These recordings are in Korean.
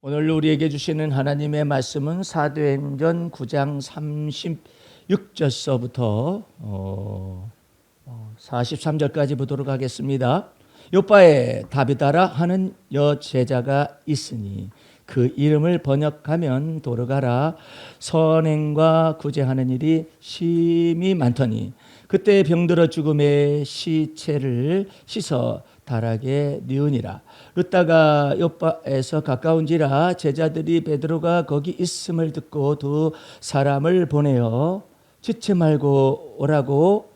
오늘 우리에게 주시는 하나님의 말씀은 사도행전 9장 36절서부터 43절까지 보도록 하겠습니다. 요바에 다비다라 하는 여제자가 있으니 그 이름을 번역하면 도르가라. 선행과 구제하는 일이 심히 많더니 그때 병들어 죽음의 시체를 씻어 다락에 뉘으니라. 룻다가 요바에서 가까운지라 제자들이 베드로가 거기 있음을 듣고 두 사람을 보내어 지체 말고 오라고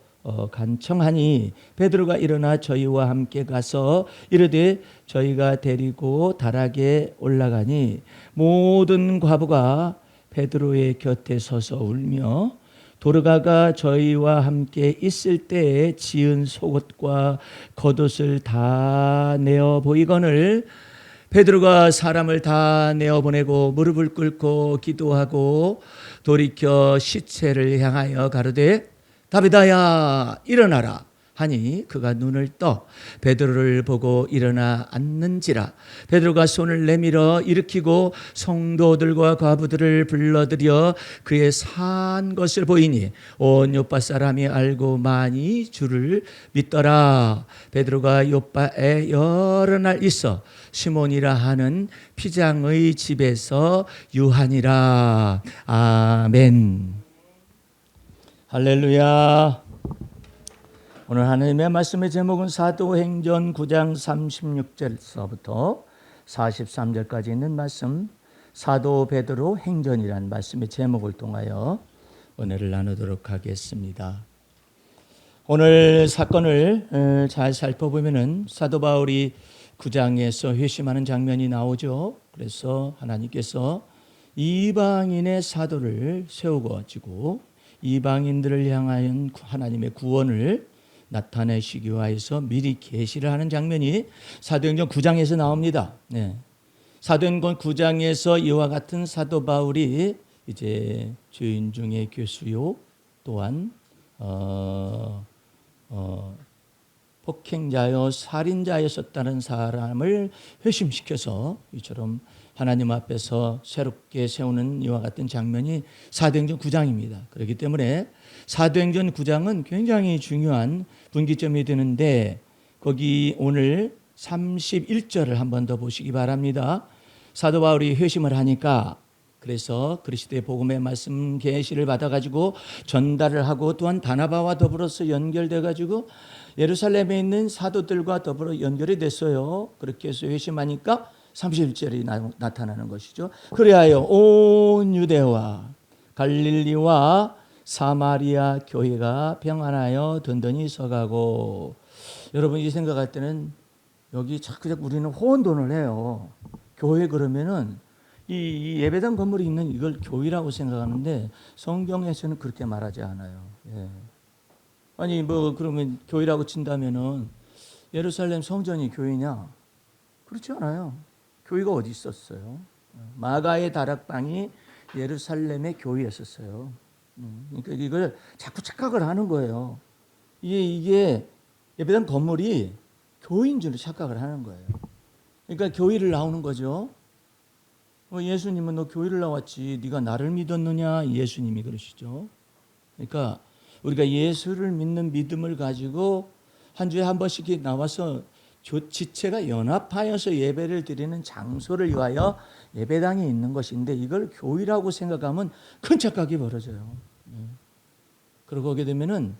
간청하니 베드로가 일어나 저희와 함께 가서 이르되 저희가 데리고 다락에 올라가니 모든 과부가 베드로의 곁에 서서 울며 도르가가 저희와 함께 있을 때에 지은 속옷과 겉옷을 다 내어 보이거늘 베드로가 사람을 다 내어 보내고 무릎을 꿇고 기도하고 돌이켜 시체를 향하여 가로되 다비다야 일어나라 하니 그가 눈을 떠 베드로를 보고 일어나 앉는지라. 베드로가 손을 내밀어 일으키고 성도들과 과부들을 불러들여 그의 산 것을 보이니 온 요빠 사람이 알고 많이 주를 믿더라. 베드로가 요빠에 여러 날 있어 시몬이라 하는 피장의 집에서 유하니라. 아멘. 할렐루야. 오늘 하나님의 말씀의 제목은 사도행전 9장 36절서부터 43절까지 있는 말씀, 사도 베드로 행전이라는 말씀의 제목을 통하여 은혜를 나누도록 하겠습니다. 오늘 사건을 잘 살펴보면은 사도 바울이 9장에서 회심하는 장면이 나오죠. 그래서 하나님께서 이방인의 사도를 세우고 이방인들을 향하여 하나님의 구원을 나타내시기 위해서 미리 계시를 하는 장면이 사도행전 9장에서 나옵니다. 네. 사도행전 9장에서 이와 같은 사도 바울이 이제 죄인 중에 교수요, 또한 폭행자요, 살인자였었다는 사람을 회심시켜서 이처럼 하나님 앞에서 새롭게 세우는 이와 같은 장면이 사도행전 9장입니다. 그렇기 때문에 사도행전 9장은 굉장히 중요한 분기점이 되는데 거기 오늘 31절을 한 번 더 보시기 바랍니다. 사도 바울이 회심을 하니까 그래서 그리스도의 복음의 말씀 계시를 받아가지고 전달을 하고 또한 바나바와 더불어서 연결돼가지고 예루살렘에 있는 사도들과 더불어 연결이 됐어요. 그렇게 해서 회심하니까 31절이 나타나는 것이죠. 그리하여 온 유대와 갈릴리와 사마리아 교회가 평안하여 든든히 서가고. 여러분이 생각할 때는 여기 자꾸 우리는 호언돈을 해요. 교회 그러면은 이 예배당 건물이 있는 이걸 교회라고 생각하는데 성경에서는 그렇게 말하지 않아요. 예. 아니 뭐 그러면 교회라고 친다면은 예루살렘 성전이 교회냐? 그렇지 않아요. 교회가 어디 있었어요? 마가의 다락방이 예루살렘의 교회였었어요. 그러니까 이걸 자꾸 착각을 하는 거예요. 이게 예배당 건물이 교회인 줄 착각을 하는 거예요. 그러니까 교회를 나오는 거죠. 예수님은 너 교회를 나왔지 네가 나를 믿었느냐? 예수님이 그러시죠. 그러니까 우리가 예수를 믿는 믿음을 가지고 한 주에 한 번씩 나와서 지체가 연합하여서 예배를 드리는 장소를 위하여 예배당이 있는 것인데 이걸 교회라고 생각하면 큰 착각이 벌어져요. 그러고 오게 되면은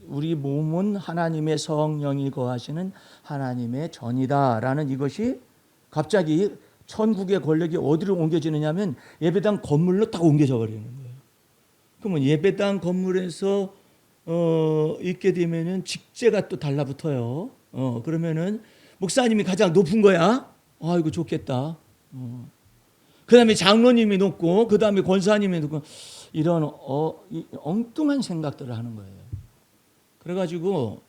우리 몸은 하나님의 성령이 거하시는 하나님의 전이다라는 이것이 갑자기 천국의 권력이 어디로 옮겨지느냐면 예배당 건물로 딱 옮겨져 버리는 거예요. 그러면 예배당 건물에서 있게 되면은 직제가 또 달라붙어요. 그러면은 목사님이 가장 높은 거야. 이거 좋겠다. 그다음에 장로님이 높고 그다음에 권사님이 높고 이런 엉뚱한 생각들을 하는 거예요. 그래가지고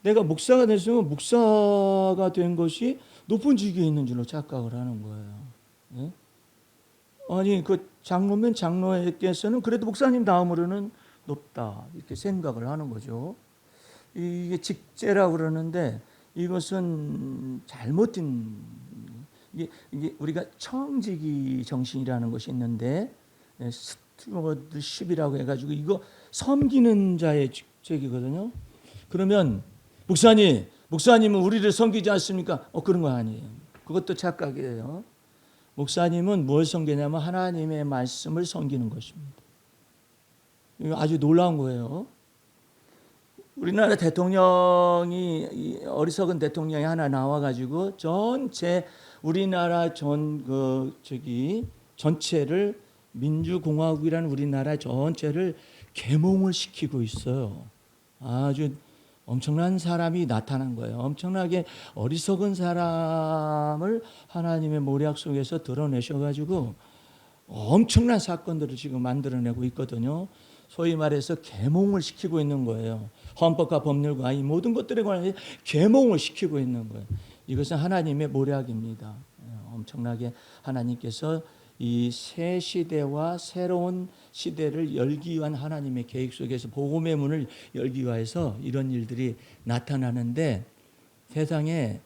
내가 목사가 됐으면 목사가 된 것이 높은 직위에 있는 줄로 착각을 하는 거예요. 예? 아니 그 장로면 장로에게서는 그래도 목사님 다음으로는 높다 이렇게 생각을 하는 거죠. 이게 직제라고 그러는데 이것은 잘못된, 이게 우리가 청지기 정신이라는 것이 있는데, 스튜어드십이라고 해가지고 이거 섬기는 자의 직책이거든요. 그러면 목사님은 우리를 섬기지 않습니까? 그런 거 아니에요. 그것도 착각이에요. 목사님은 뭘 섬기냐면 하나님의 말씀을 섬기는 것입니다. 이거 아주 놀라운 거예요. 우리나라 대통령이, 어리석은 대통령이 하나 나와가지고 전체 우리나라 전체를, 민주공화국이라는 우리나라 전체를 계몽을 시키고 있어요. 아주 엄청난 사람이 나타난 거예요. 엄청나게 어리석은 사람을 하나님의 모략 속에서 드러내셔가지고 엄청난 사건들을 지금 만들어내고 있거든요. 소위 말해서 계몽을 시키고 있는 거예요. 헌법과 법률과 이 모든 것들에 관해서 계몽을 시키고 있는 거예요. 이것은 하나님의 모략입니다. 엄청나게 하나님께서 이 새 시대와 새로운 시대를 열기 위한 하나님의 계획 속에서 복음의 문을 열기 위해서 이런 일들이 나타나는데, 세상에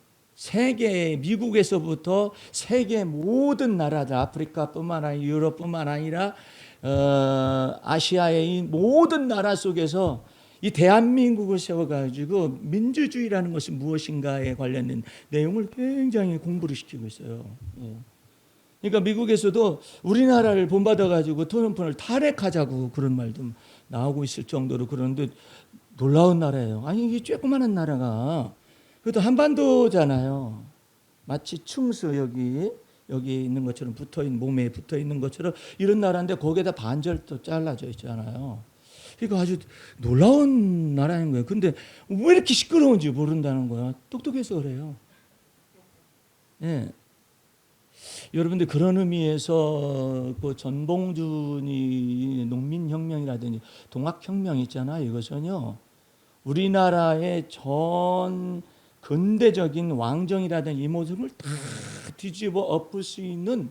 미국에서부터 세계 모든 나라들, 아프리카뿐만 아니라 유럽뿐만 아니라 아시아의 이 모든 나라 속에서 이 대한민국을 세워가지고 민주주의라는 것이 무엇인가에 관련된 내용을 굉장히 공부를 시키고 있어요. 그러니까 미국에서도 우리나라를 본받아가지고 트럼프를 탈핵하자고 그런 말도 나오고 있을 정도로, 그런데 놀라운 나라예요. 아니, 이게 조그마한 나라가, 그것도 한반도잖아요. 마치 충수 여기 있는 것처럼 몸에 붙어 있는 것처럼 이런 나라인데 거기에다 반절도 잘라져 있잖아요. 그러니까 아주 놀라운 나라인 거예요. 근데 왜 이렇게 시끄러운지 모른다는 거야. 똑똑해서 그래요. 예. 여러분들, 그런 의미에서 그 전봉준이 농민혁명이라든지 동학혁명 있잖아요. 이것은요, 우리나라의 전 근대적인 왕정이라든지 이 모습을 다 뒤집어 엎을 수 있는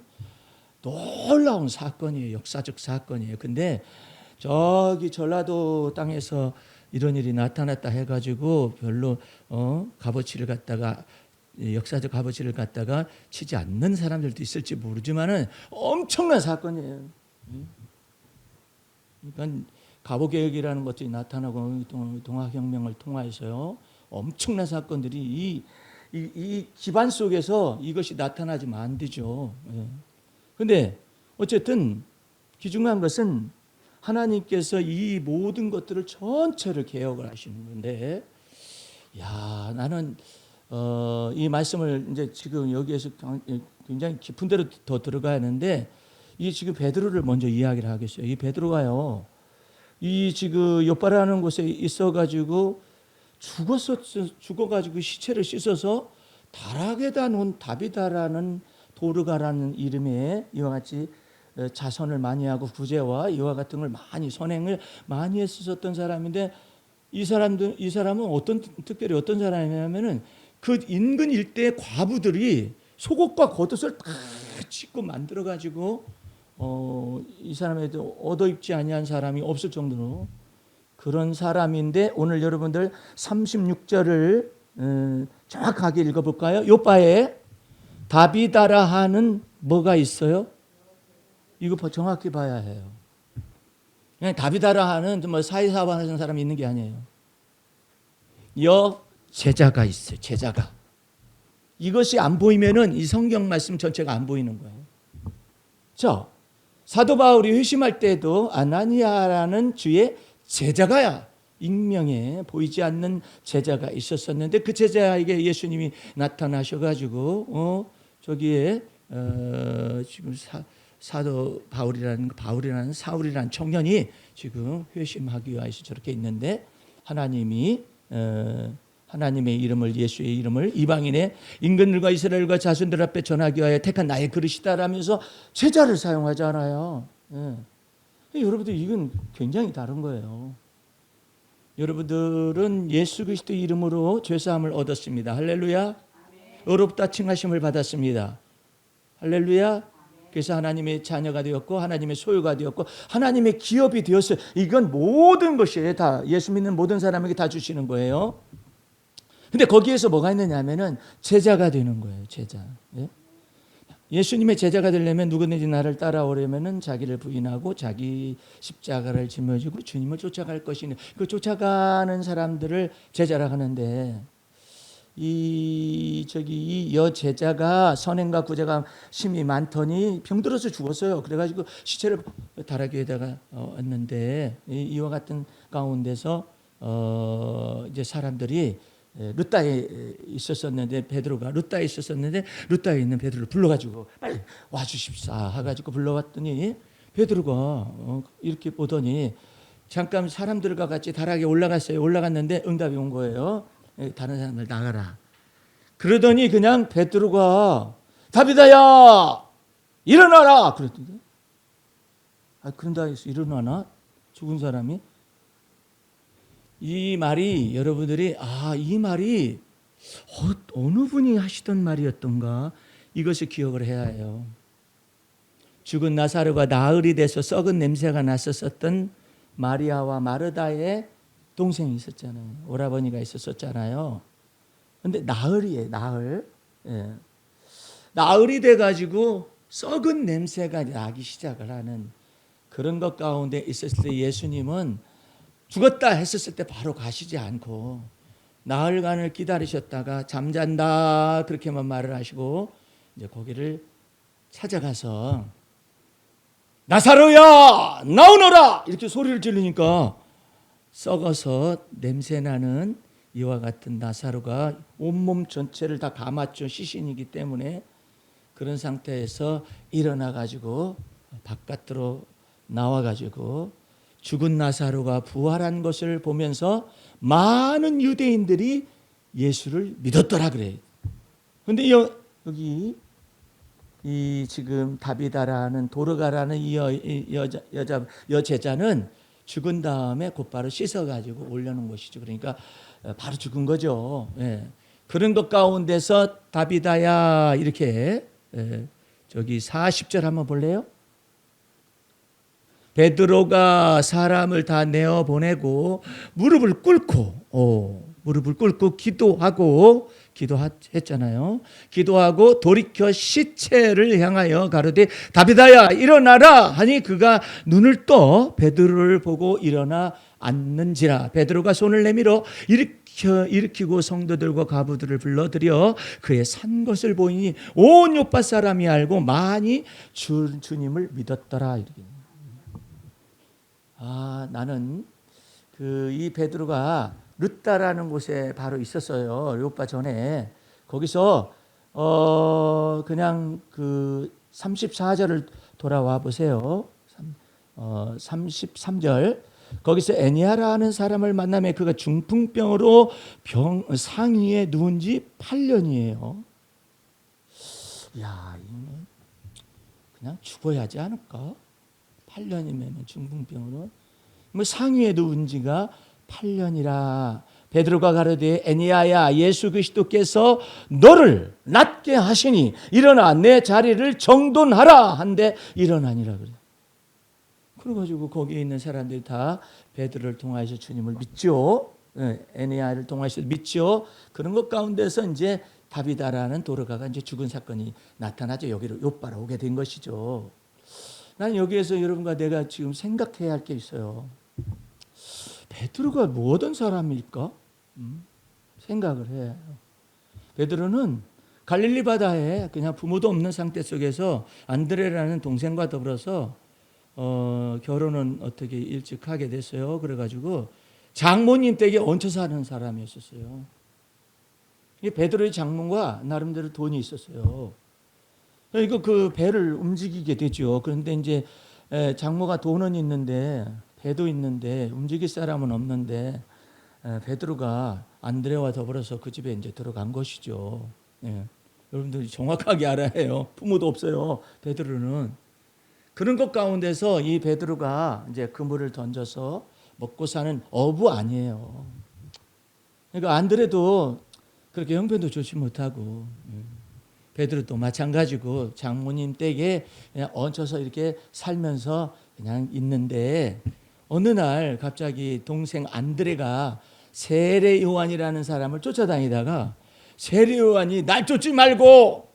놀라운 사건이에요. 역사적 사건이에요. 근데 저기 전라도 땅에서 이런 일이 나타났다 해가지고 별로 값어치를 갖다가, 역사적 값어치를 갖다가 치지 않는 사람들도 있을지 모르지만은 엄청난 사건이에요. 그러니까 갑오개혁이라는 것들이 나타나고 동학혁명을 통해서요, 엄청난 사건들이 이 기반 속에서 이것이 나타나지면 안 되죠. 그런데 어쨌든 기중한 것은 하나님께서 이 모든 것들을 전체를 개혁을 하시는 건데, 나는 이 말씀을 이제 지금 여기에서 굉장히 깊은 데로 더 들어가야 하는데, 이 지금 베드로를 먼저 이야기를 하겠어요. 이 베드로가요, 이 지금 요바라는 곳에 있어가지고 죽어가지고 시체를 씻어서 다락에다 놓은 다비다라는 도르가라는 이름의 이와 같이 자선을 많이 하고 구제와 이와 같은 걸 많이, 선행을 많이 했었던 사람인데, 이 사람은 특별히 어떤 사람이냐면은 그 인근 일대의 과부들이 속옷과 겉옷을 다 찢고 만들어 가지고 이 사람에도 얻어 입지 아니한 사람이 없을 정도로 그런 사람인데, 오늘 여러분들 36절을 정확하게 읽어볼까요? 요바에 다비다라 하는 뭐가 있어요? 이거 정확히 봐야 해요. 그냥 다비다라 하는 뭐 사이사반하는 사람이 있는 게 아니에요. 제자가 있어요. 제자가. 이것이 안 보이면은 이 성경 말씀 전체가 안 보이는 거예요. 자, 사도 바울이 회심할 때도 아나니아라는 주의 제자가, 익명에 보이지 않는 제자가 있었었는데, 그 제자에게 예수님이 나타나셔가지고 저기에 지금 사도 바울이라는 사울이라는 청년이 지금 회심하기 위해서 저렇게 있는데, 하나님의 이름을, 예수의 이름을 이방인의 임금들과 이스라엘과 자손들 앞에 전하기 위하여 택한 나의 그릇이다라면서 제자를 사용하잖아요. 여러분들, 이건 굉장히 다른 거예요. 여러분들은 예수 그리스도의 이름으로 죄사함을 얻었습니다. 할렐루야. 의롭다 칭하심을 받았습니다. 할렐루야. 그래서 하나님의 자녀가 되었고 하나님의 소유가 되었고 하나님의 기업이 되었어요. 이건 모든 것이 다 예수 믿는 모든 사람에게 다 주시는 거예요. 근데 거기에서 뭐가 있느냐면은 제자가 되는 거예요. 제자. 예? 예수님의 제자가 되려면 누구든지 나를 따라오려면은 자기를 부인하고 자기 십자가를 짊어지고 주님을 쫓아갈 것이니 그 쫓아가는 사람들을 제자라 하는데 이 여제자가 선행과 구제가 심히 많더니 병들어서 죽었어요. 그래가지고 시체를 다라기에다가 얹는데 이와 같은 가운데서 이제 사람들이 룻다에 있었었는데 베드로가 룻다에 있었었는데 룻다에 있는 베드로를 불러가지고 빨리 와주십사 해가지고 불러왔더니 베드로가 이렇게 보더니 잠깐 사람들과 같이 다락에 올라갔어요. 올라갔는데 응답이 온 거예요. 다른 사람들 나가라. 그러더니 그냥 베드로가 다비다야 일어나라 그랬더니 그런다 해서 일어나나? 죽은 사람이? 이 말이 여러분들이 이 말이 어느 분이 하시던 말이었던가 이것을 기억을 해야 해요. 죽은 나사로가 나흘이 돼서 썩은 냄새가 났었던 마리아와 마르다의 동생이 있었잖아요. 오라버니가 있었잖아요. 근데 나흘이에요. 나흘. 예. 나흘이 돼가지고 썩은 냄새가 나기 시작을 하는 그런 것 가운데 있었을 때 예수님은 죽었다 했었을 때 바로 가시지 않고 나흘간을 기다리셨다가 잠잔다 그렇게만 말을 하시고 이제 거기를 찾아가서 나사로야 나오너라 이렇게 소리를 지르니까 썩어서 냄새나는 이와 같은 나사로가 온몸 전체를 다 감았죠. 시신이기 때문에 그런 상태에서 일어나 가지고 바깥으로 나와 가지고 죽은 나사로가 부활한 것을 보면서 많은 유대인들이 예수를 믿었더라 그래요. 근데 여기 이 지금 다비다라는 도르가라는 이 여제자는 죽은 다음에 곧바로 씻어가지고 올려놓은 것이죠. 그러니까 바로 죽은 거죠. 예. 그런 것 가운데서 다비다야 이렇게 저기 40절 한번 볼래요? 베드로가 사람을 다 내어 보내고 무릎을 꿇고 기도했잖아요. 기도하고 돌이켜 시체를 향하여 가로되 다비다야 일어나라 하니 그가 눈을 떠 베드로를 보고 일어나 앉는지라. 베드로가 손을 내밀어 일으키고 성도들과 과부들을 불러들여 그의 산 것을 보이니 온 요파 사람이 알고 많이 주님을 믿었더라. 이렇게. 나는 이 베드로가 룻다라는 곳에 바로 있었어요. 요파 전에 거기서 그냥 그 34절을 돌아와 보세요. 33절 거기서 애니아라는 사람을 만나며 그가 중풍병으로 상위에 누운 지 8년이에요. 야, 그냥 죽어야 하지 않을까? 8년이면 중풍병으로 상위에 누운 지가 8년이라. 베드로가 가로되 애니아야 예수 그리스도께서 너를 낫게 하시니 일어나 내 자리를 정돈하라 한데 일어나니라 그래. 그래가지고 거기에 있는 사람들이 다 베드로를 통하여서 주님을 믿죠. 애니아를 통하여서 믿죠. 그런 것 가운데서 이제 다비다라는 도르가가 이제 죽은 사건이 나타나죠. 여기로 요바로 오게 된 것이죠. 난 여기에서 여러분과 내가 지금 생각해야 할 게 있어요. 베드로가 뭐 어떤 사람일까? 생각을 해요. 베드로는 갈릴리 바다에 그냥 부모도 없는 상태 속에서 안드레라는 동생과 더불어서 결혼은 어떻게 일찍 하게 됐어요. 그래가지고 장모님 댁에 얹혀 사는 사람이었어요. 베드로의 장모가 나름대로 돈이 있었어요. 이거 그 배를 움직이게 되죠. 그런데 이제 장모가 돈은 있는데 배도 있는데 움직일 사람은 없는데 베드로가 안드레와 더불어서 그 집에 이제 들어간 것이죠. 여러분들이 정확하게 알아야 해요. 부모도 없어요. 베드로는. 그런 것 가운데서 이 베드로가 이제 그물을 던져서 먹고 사는 어부 아니에요. 그러니까 안드레도 그렇게 형편도 좋지 못하고 베드로도 마찬가지고 장모님 댁에 그냥 얹혀서 이렇게 살면서 그냥 있는데 어느 날 갑자기 동생 안드레가 세례 요한이라는 사람을 쫓아다니다가 세례 요한이 날 쫓지 말고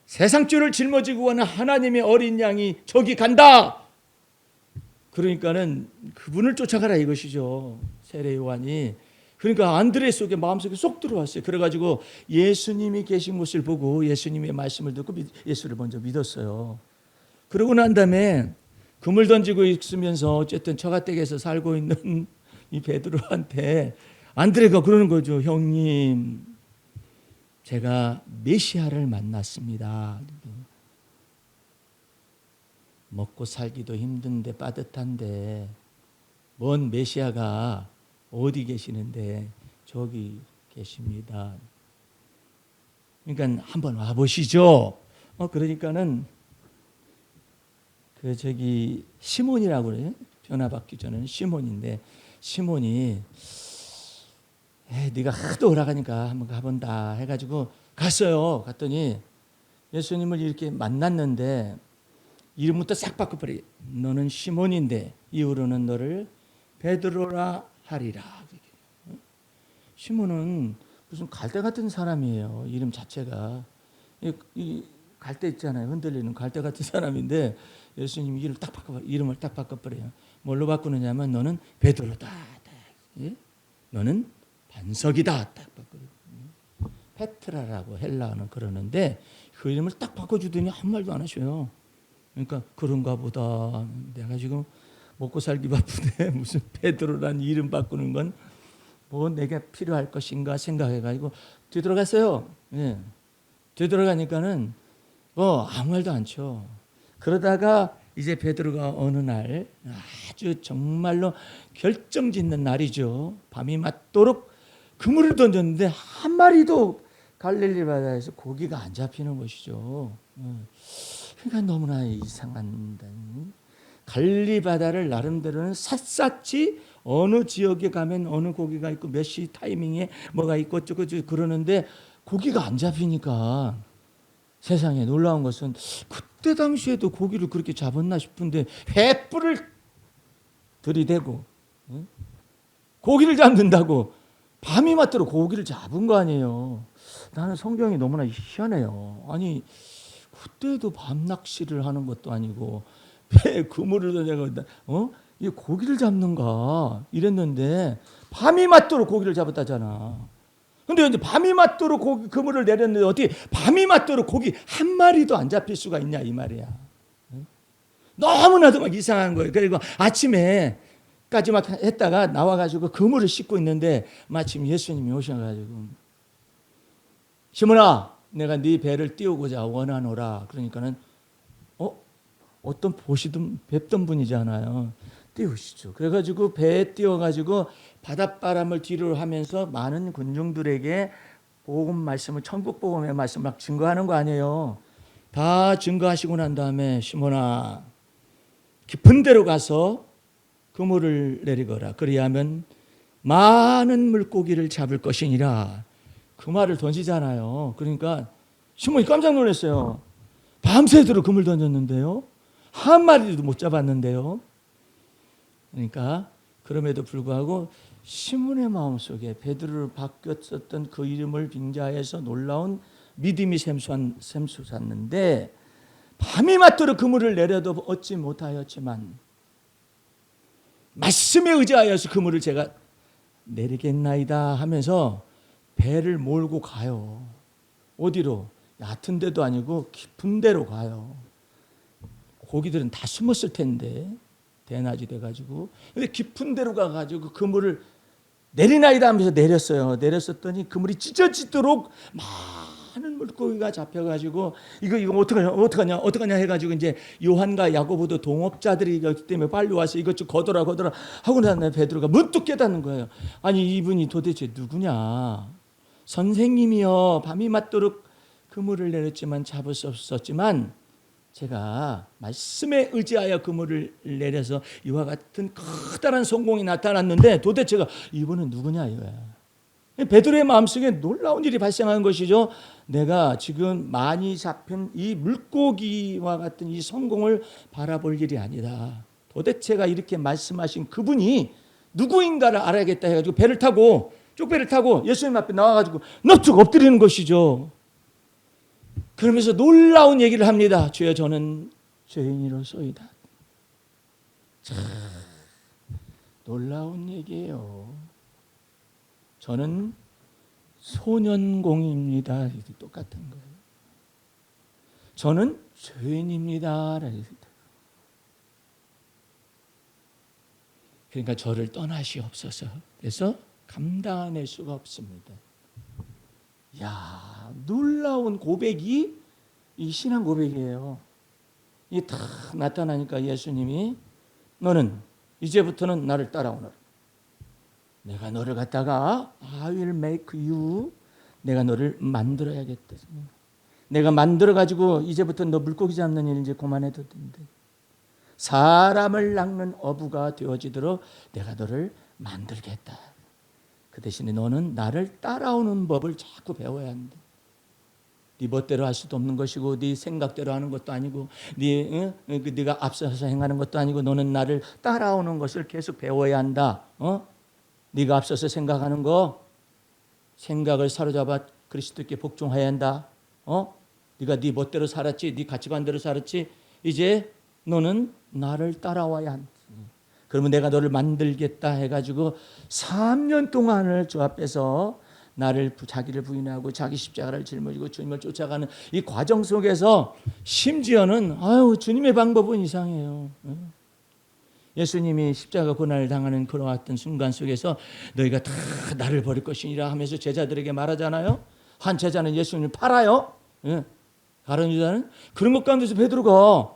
세상 줄을 짊어지고 가는 하나님의 어린 양이 저기 간다. 그러니까는 그분을 쫓아가라 이것이죠. 세례 요한이. 그러니까 안드레 속에 마음속에 쏙 들어왔어요. 그래가지고 예수님이 계신 곳을 보고 예수님의 말씀을 듣고 예수를 먼저 믿었어요. 그러고 난 다음에 그물 던지고 있으면서 어쨌든 처가댁에서 살고 있는 이 베드로한테 안드레가 그러는 거죠. 형님, 제가 메시아를 만났습니다. 먹고 살기도 힘든데 빠듯한데 뭔 메시아가 어디 계시는데 저기 계십니다. 그러니까 한번 와보시죠. 그러니까는 시몬이라고 그래요. 변화받기 전에는 시몬인데 시몬이 네가 하도 오라가니까 한번 가본다 해가지고 갔어요. 갔더니 예수님을 이렇게 만났는데 이름부터 싹 바꿔버려. 너는 시몬인데 이후로는 너를 베드로라 하리라. 시몬은 무슨 갈대 같은 사람이에요. 이름 자체가 이 갈대 있잖아요. 흔들리는 갈대 같은 사람인데 예수님이 이름을 딱 바꿔버려요. 뭘로 바꾸느냐면 너는 베드로다. 예? 너는 반석이다. 딱 바꿔요. 페트라라고 헬라어는 그러는데 그 이름을 딱 바꿔주더니 한 말도 안 하셔요. 그러니까 그런가 보다. 내가 지금 먹고 살기 바쁜데 무슨 베드로란 이름 바꾸는 건 뭐 내게 필요할 것인가 생각해가지고 뒤돌아갔어요. 예. 뒤돌아가니까는 아무 말도 안 쳐. 그러다가 이제 베드로가 어느 날 아주 정말로 결정짓는 날이죠. 밤이 맞도록 그물을 던졌는데 한 마리도 갈릴리 바다에서 고기가 안 잡히는 것이죠. 그러니까 너무나 이상한. 갈릴리 바다를 나름대로는 샅샅이 어느 지역에 가면 어느 고기가 있고 몇 시 타이밍에 뭐가 있고 어쩌고 그러는데 고기가 안 잡히니까 세상에 놀라운 것은 그때 당시에도 고기를 그렇게 잡았나 싶은데 횃불을 들이대고 고기를 잡는다고 밤이 맞도록 고기를 잡은 거 아니에요. 나는 성경이 너무나 희한해요. 아니 그때도 밤 낚시를 하는 것도 아니고 배에 그물을 던져서 이 고기를 잡는가 이랬는데 밤이 맞도록 고기를 잡았다잖아. 근데 이제 밤이 맞도록 그물을 내렸는데 어떻게 밤이 맞도록 고기 한 마리도 안 잡힐 수가 있냐 이 말이야. 너무나도 막 이상한 거예요. 그리고 아침에까지 막 했다가 나와가지고 그물을 씻고 있는데 마침 예수님이 오셔가지고 시몬아, 내가 네 배를 띄우고자 원하노라. 그러니까는 어떤 뵙던 분이잖아요. 띄우시죠. 그래가지고 배에 띄워가지고 바닷바람을 뒤로 하면서 많은 군중들에게 복음 말씀을 천국 복음의 말씀 막 증거하는 거 아니에요. 다 증거하시고 난 다음에 시몬아 깊은 데로 가서 그물을 내리거라. 그리하면 많은 물고기를 잡을 것이니라. 그 말을 던지잖아요. 그러니까 시몬이 깜짝 놀랐어요. 밤새도록 그물 던졌는데요. 한 마리도 못 잡았는데요. 그러니까 그럼에도 불구하고 시몬의 마음속에 베드로를 바뀌었었던 그 이름을 빙자해서 놀라운 믿음이 샘솟았는데 밤이 맞도록 그물을 내려도 얻지 못하였지만 말씀에 의지하여서 그물을 제가 내리겠나이다 하면서 배를 몰고 가요. 어디로? 얕은 데도 아니고 깊은 데로 가요. 고기들은 다 숨었을 텐데 대낮이 돼가지고 근데 깊은 데로 가가지고 그물을 내리나이다 하면서 내렸어요. 내렸었더니 그물이 찢어지도록 많은 물고기가 잡혀가지고 이거 어떡하냐 해가지고 이제 요한과 야고보도 동업자들이기 때문에 빨리 와서 이것 좀 거둬라 하고 나서 베드로가 문득 깨닫는 거예요. 아니 이분이 도대체 누구냐? 선생님이여, 밤이 맞도록 그물을 내렸지만 잡을 수 없었지만 제가 말씀에 의지하여 그물을 내려서 이와 같은 커다란 성공이 나타났는데 도대체가 이분은 누구냐 이거야. 베드로의 마음속에 놀라운 일이 발생한 것이죠. 내가 지금 많이 잡힌 이 물고기와 같은 이 성공을 바라볼 일이 아니다. 도대체가 이렇게 말씀하신 그분이 누구인가를 알아야겠다 해가지고 배를 타고 쪽배를 타고 예수님 앞에 나와가지고 넙죽 엎드리는 것이죠. 그러면서 놀라운 얘기를 합니다. 주여 저는 죄인이로소이다. 참 놀라운 얘기예요. 저는 소년공입니다. 똑같은 거예요. 저는 죄인입니다. 그러니까 저를 떠나시옵소서. 그래서 감당해낼 수가 없습니다. 야, 놀라운 고백이 이 신앙 고백이에요. 이 다 나타나니까 예수님이 너는 이제부터는 나를 따라오너라. 내가 너를 갖다가 I will make you, 내가 너를 만들어야겠다. 내가 만들어가지고 이제부터 너 물고기 잡는 일 이제 그만해도 된대. 사람을 낚는 어부가 되어지도록 내가 너를 만들겠다. 그 대신에 너는 나를 따라오는 법을 자꾸 배워야 한다. 네 멋대로 할 수도 없는 것이고 네 생각대로 하는 것도 아니고 네가 앞서서 행하는 것도 아니고 너는 나를 따라오는 것을 계속 배워야 한다. 네가 앞서서 생각하는 거 생각을 사로잡아 그리스도께 복종해야 한다. 네가 네 멋대로 살았지, 네 가치관대로 살았지. 이제 너는 나를 따라와야 한다. 그러면 내가 너를 만들겠다 해가지고 3년 동안을 주 앞에서 나를 자기를 부인하고 자기 십자가를 짊어지고 주님을 쫓아가는 이 과정 속에서 심지어는 주님의 방법은 이상해요. 예수님이 십자가 고난을 당하는 그러한 순간 속에서 너희가 다 나를 버릴 것이니라 하면서 제자들에게 말하잖아요. 한 제자는 예수님을 팔아요. 다른 유다는 그런 것 가운데서 베드로가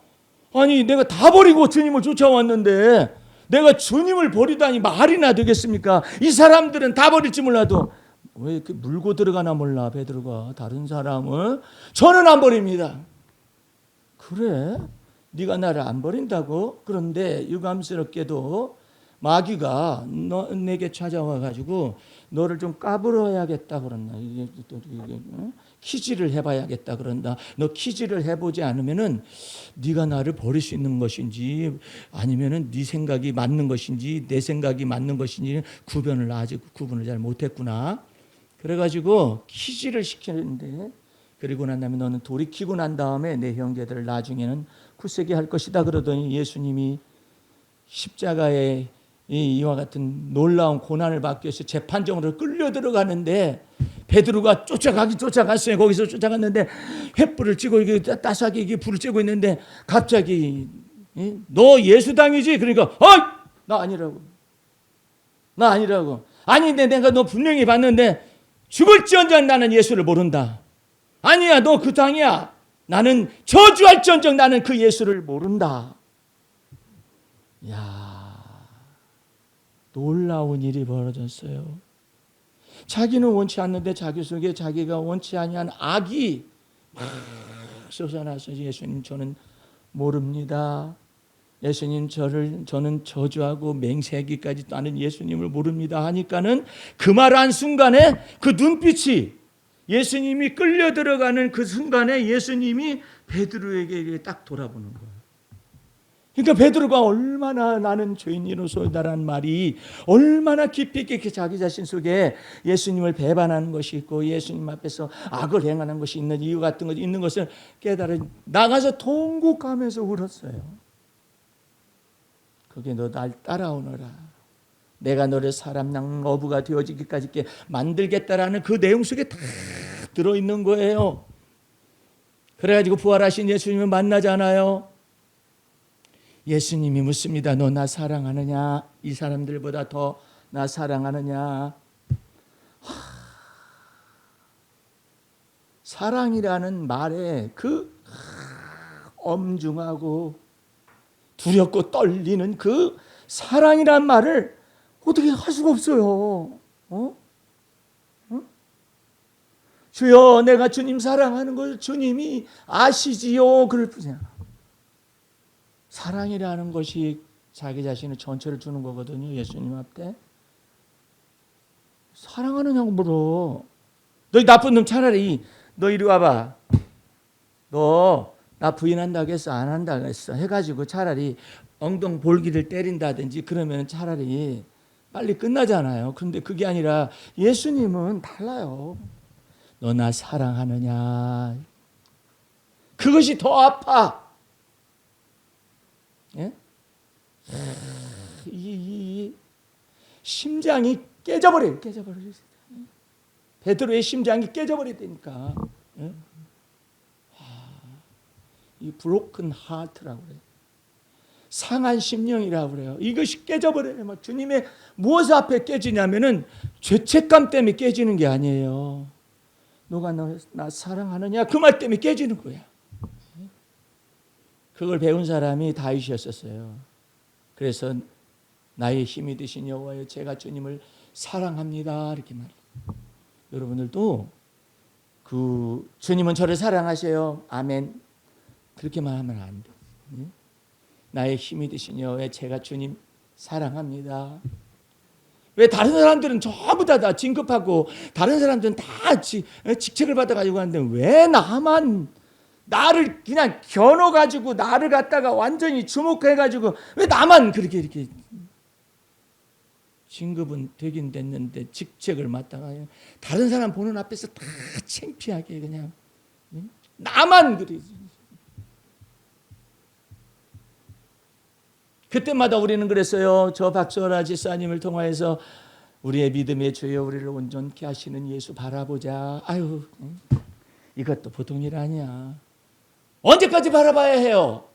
아니 내가 다 버리고 주님을 쫓아왔는데 내가 주님을 버리다니 말이나 되겠습니까? 이 사람들은 다 버릴지 몰라도 왜 이렇게 물고 들어가나 몰라 베드로가 다른 사람을 저는 안 버립니다. 그래? 네가 나를 안 버린다고? 그런데 유감스럽게도 마귀가 내게 찾아와 가지고 너를 좀 까불어야겠다 그런다. 이게 퀴즈를 해봐야겠다 그런다. 너 퀴즈를 해보지 않으면은 네가 나를 버릴 수 있는 것인지 아니면은 네 생각이 맞는 것인지 내 생각이 맞는 것인지 구분을 아직 구분을 잘 못했구나. 그래가지고 퀴즈를 시키는데 그리고 난 다음에 너는 돌이키고 난 다음에 내 형제들을 나중에는 굳세게 할 것이다 그러더니 예수님이 십자가에 이와 같은 놀라운 고난을 받기 위해서 재판정으로 끌려 들어가는데 베드로가 쫓아갔어요. 거기서 쫓아갔는데 횃불을 찌고 이게 따스하게 이게 불을 쬐고 있는데 갑자기 너 예수당이지? 그러니까 나 아니라고. 아닌데 내가 너 분명히 봤는데 죽을지언정 나는 예수를 모른다. 아니야 너 그 당이야. 나는 저주할지언정 나는 그 예수를 모른다. 야, 놀라운 일이 벌어졌어요. 자기는 원치 않는데 자기 속에 자기가 원치 아니한 악이 막 솟아나서 예수님 저는 모릅니다. 예수님 저는 저주하고 맹세하기까지 나는 예수님을 모릅니다 하니까는 그 말 한 순간에 그 눈빛이 예수님이 끌려 들어가는 그 순간에 예수님이 베드로에게 딱 돌아보는 거예요. 그러니까 베드로가 얼마나 나는 죄인이로소이다라는 말이 얼마나 깊이 있게 자기 자신 속에 예수님을 배반하는 것이 있고 예수님 앞에서 악을 행하는 것이 있는 이유 같은 것 있는 것을 깨달아 나가서 통곡하면서 울었어요. 그게 너 날 따라오너라. 내가 너를 사람 낚는 어부가 되어지기까지 만들겠다라는 그 내용 속에 다 들어있는 거예요. 그래가지고 부활하신 예수님을 만나잖아요. 예수님이 묻습니다. 너 나 사랑하느냐? 이 사람들보다 더 나 사랑하느냐? 사랑이라는 말에 그 엄중하고 두렵고 떨리는 그 사랑이란 말을 어떻게 할 수가 없어요. 주여 내가 주님 사랑하는 걸 주님이 아시지요. 그럴 뿐이야. 사랑이라는 것이 자기 자신의 전체를 주는 거거든요. 예수님 앞에. 사랑하느냐고 물어. 너 나쁜 놈 차라리 너 이리 와봐. 너 나 부인한다고 했어? 안 한다고 했어? 해가지고 차라리 엉덩 볼기를 때린다든지 그러면 차라리 빨리 끝나잖아요. 그런데 그게 아니라 예수님은 달라요. 너 나 사랑하느냐? 그것이 더 아파. 예? 이 심장이 깨져버려요. 베드로의 심장이 깨져버리다니까. 예? 이 브로큰 하트라고 그래요. 상한 심령이라고 그래요. 이것이 깨져버려요. 막 주님의 무엇 앞에 깨지냐면은 죄책감 때문에 깨지는 게 아니에요. 너가 나 사랑하느냐? 그 말 때문에 깨지는 거야. 그걸 배운 사람이 다윗이었어요. 그래서 나의 힘이 되신 여호와여, 제가 주님을 사랑합니다. 이렇게 말해요. 여러분들도 그 주님은 저를 사랑하세요. 아멘. 그렇게만 하면 안 돼. 나의 힘이 되신 여호와여, 제가 주님 사랑합니다. 왜 다른 사람들은 전부 다 진급하고 다른 사람들은 다 직책을 받아가지고 하는데 왜 나만 나를 그냥 겨눠가지고 나를 갖다가 완전히 주목해가지고 왜 나만 그렇게 이렇게 진급은 되긴 됐는데 직책을 맡다가 다른 사람 보는 앞에서 다 창피하게 그냥 나만 그러지. 그때마다 우리는 그랬어요. 저 박소라 지사님을 통하여서 우리의 믿음의 주여 우리를 온전케 하시는 예수 바라보자. 아유, 이것도 보통 일 아니야. 언제까지 바라봐야 해요?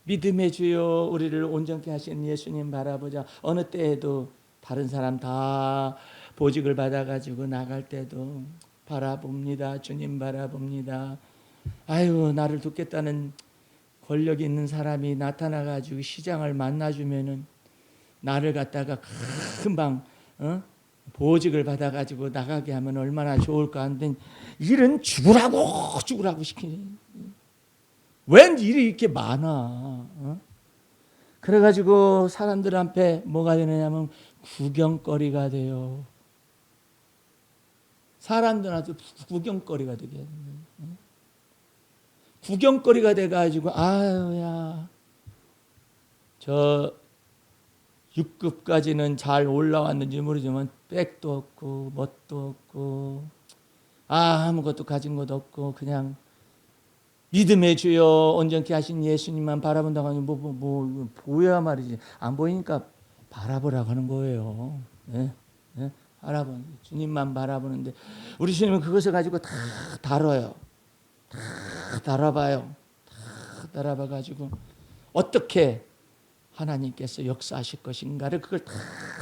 믿음의 주여 우리를 온전케 하시는 예수님 바라보자. 어느 때에도 다른 사람 다 보직을 받아가지고 나갈 때도 바라봅니다. 주님 바라봅니다. 아유, 나를 돕겠다는 권력이 있는 사람이 나타나가지고 시장을 만나주면은 나를 갖다가 금방 보직을 받아가지고 나가게 하면 얼마나 좋을까 하는데 일은 죽으라고 시키네. 웬 일이 이렇게 많아. 그래가지고 사람들 앞에 뭐가 되느냐면 구경거리가 돼요. 사람들한테 구경거리가 되게 해야 됩니다. 구경거리가 돼가지고 아유야 저 6급까지는 잘 올라왔는지 모르지만 백도 없고 뭣도 없고 아무것도 가진 것도 없고 그냥 믿음의 주여 온전케 하신 예수님만 바라본다고 하니 뭐 보여야 말이지. 안 보이니까 바라보라고 하는 거예요. 네? 네? 주님만 바라보는데 우리 주님은 그것을 가지고 다 다뤄요. 다 달아봐요. 다 달아봐가지고 어떻게 하나님께서 역사하실 것인가를 그걸 다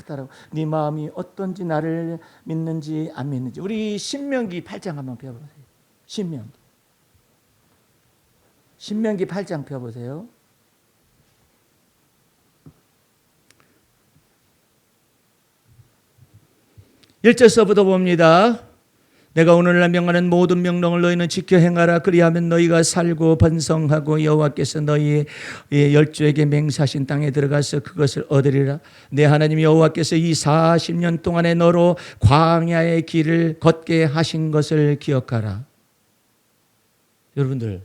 달아. 네 마음이 어떤지 나를 믿는지 안 믿는지. 우리 신명기 8장 한번 펴보세요. 신명기 8장 펴보세요. 1절서부터 봅니다. 내가 오늘날 명하는 모든 명령을 너희는 지켜 행하라. 그리하면 너희가 살고 번성하고 여호와께서 너희의 열조에게 맹세하신 땅에 들어가서 그것을 얻으리라. 내 하나님 여호와께서 이 40년 동안에 너로 광야의 길을 걷게 하신 것을 기억하라. 여러분들,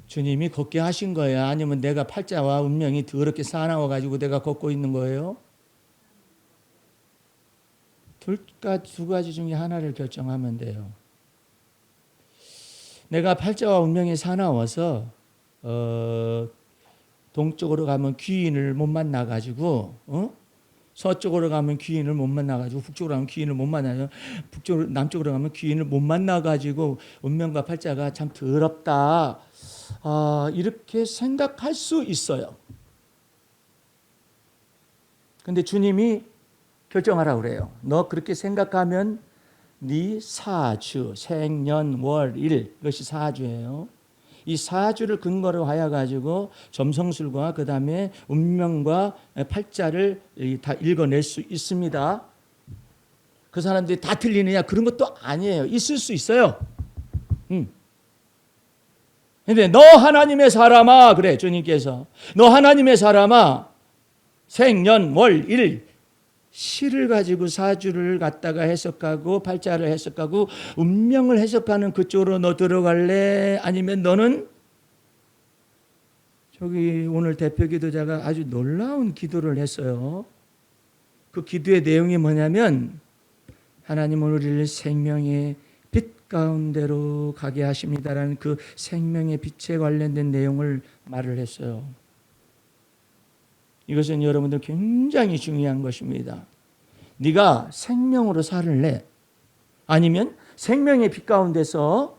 주님이 걷게 하신 거예요? 아니면 내가 팔자와 운명이 더럽게 사나워 가지고 내가 걷고 있는 거예요? 두 가지 중에 하나를 결정하면 돼요. 내가 팔자와 운명이 사나워서 동쪽으로 가면 귀인을 못 만나가지고 서쪽으로 가면 귀인을 못 만나가지고 북쪽으로 가면 귀인을 못 만나요. 남쪽으로 가면 귀인을 못 만나가지고 운명과 팔자가 참 더럽다. 이렇게 생각할 수 있어요. 근데 주님이 결정하라고 그래요. 너 그렇게 생각하면 네 사주, 생년, 월, 일, 이것이 사주예요. 이 사주를 근거로 하여 가지고 점성술과 그 다음에 운명과 팔자를 다 읽어낼 수 있습니다. 그 사람들이 다 틀리느냐? 그런 것도 아니에요. 있을 수 있어요. 근데 너 하나님의 사람아, 그래 주님께서 너 하나님의 사람아, 생년, 월, 일 시를 가지고 사주를 갖다가 해석하고 팔자를 해석하고 운명을 해석하는 그쪽으로 너 들어갈래? 아니면 너는 저기 오늘 대표 기도자가 아주 놀라운 기도를 했어요. 그 기도의 내용이 뭐냐면 하나님은 우리를 생명의 빛 가운데로 가게 하십니다라는 그 생명의 빛에 관련된 내용을 말을 했어요. 이것은 여러분들 굉장히 중요한 것입니다. 네가 생명으로 살을래? 아니면 생명의 빛 가운데서,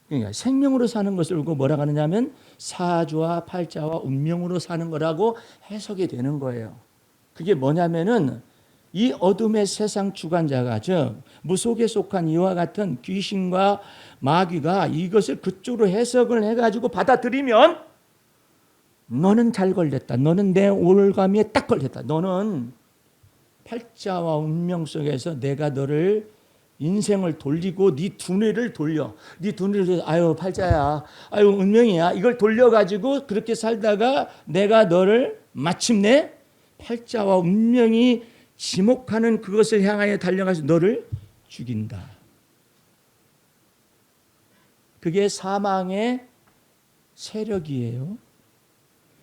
그러니까 생명으로 사는 것을 뭐라고 하느냐면 사주와 팔자와 운명으로 사는 거라고 해석이 되는 거예요. 그게 뭐냐면은 이 어둠의 세상 주관자가, 즉 무속에 속한 이와 같은 귀신과 마귀가 이것을 그쪽으로 해석을 해가지고 받아들이면 너는 잘 걸렸다. 너는 내 올가미에 딱 걸렸다. 너는 팔자와 운명 속에서 내가 너를 인생을 돌리고 네 두뇌를 돌려. 네 두뇌를 아유 팔자야. 아유 운명이야. 이걸 돌려가지고 그렇게 살다가 내가 너를 마침내 팔자와 운명이 지목하는 그것을 향하여 달려가서 너를 죽인다. 그게 사망의 세력이에요.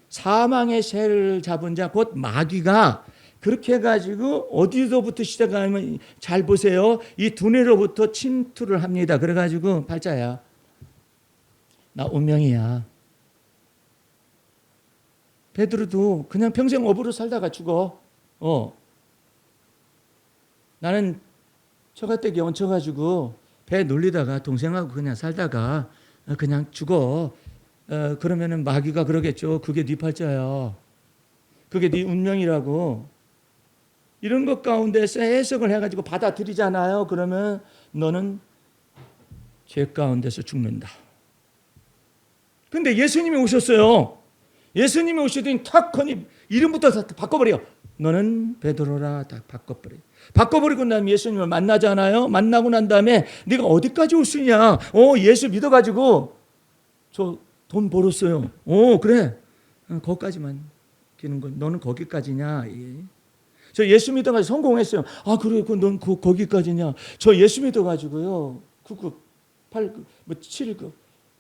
사망의 세를 잡은 자, 곧 마귀가 그렇게 해가지고 어디서부터 시작하면 잘 보세요. 이 두뇌로부터 침투를 합니다. 그래가지고 팔자야, 나 운명이야. 베드로도 그냥 평생 어부로 살다가 죽어. 나는 처가댁에 얹혀가지고 배 놀리다가 동생하고 그냥 살다가 그냥 죽어. 그러면은 마귀가 그러겠죠. 그게 네 팔자야. 그게 네 운명이라고. 이런 것 가운데서 해석을 해가지고 받아들이잖아요. 그러면 너는 죄 가운데서 죽는다. 근데 예수님이 오셨어요. 예수님이 오시더니 탁하니 이름부터 다 바꿔버려. 너는 베드로라 다 바꿔버려. 바꿔버리고 나면 예수님을 만나잖아요. 만나고 난 다음에 네가 어디까지 올 수 있냐. 예수 믿어가지고 저 돈 벌었어요. 그래. 거기까지만 기는 건 너는 거기까지냐. 예. 저 예수 믿어가지고 성공했어요. 아 그래, 넌 거기까지냐? 저 예수 믿어가지고요. 9급, 8급, 7급,